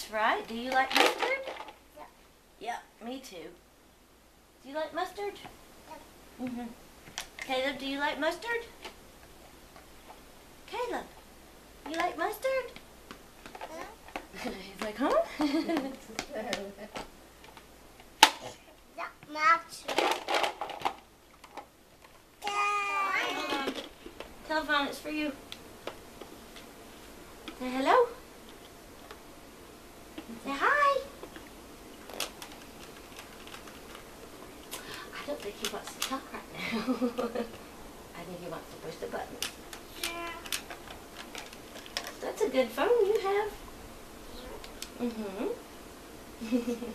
That's right. Do you like mustard? Yeah, me too. Do you like mustard? Mm-hmm. Caleb, do you like mustard? Caleb, you like mustard? He's like, huh? Telephone, it's for you. Say hello. Say hi. I don't think he wants to talk right now. I think he wants to push the button. Yeah. That's a good phone you have. Mm-hmm. Mm-hmm.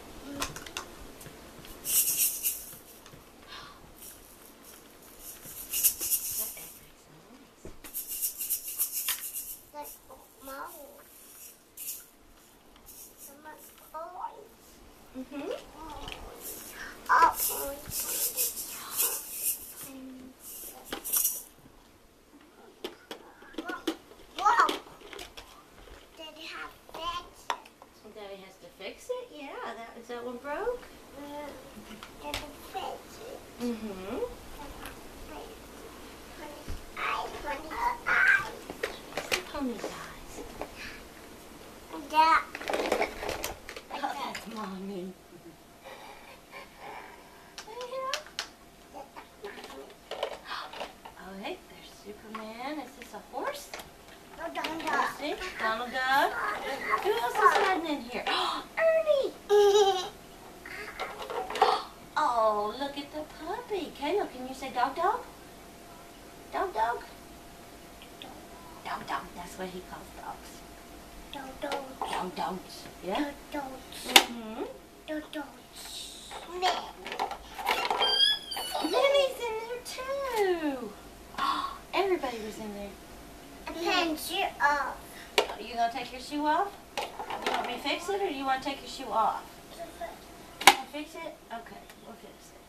Daddy has to fix it? Yeah, is that one broke? Mm-hmm. Pony eyes. Oh, that's Mommy. Oh, hey, there's Superman. Is this a horse? Let's see. Donald Duck. Who else is hiding in here? Ernie! Oh, look at the puppy. Caleb, can you say dog dog? Dog dog? Dog dog. That's what he calls dogs. Dog dogs. Yeah? Mm-hmm. Minnie's in there too. Oh, everybody was in there. Are you gonna take your shoe off? You want me to fix it, or do you want to take your shoe off? Can I fix it? Okay, we'll fix it.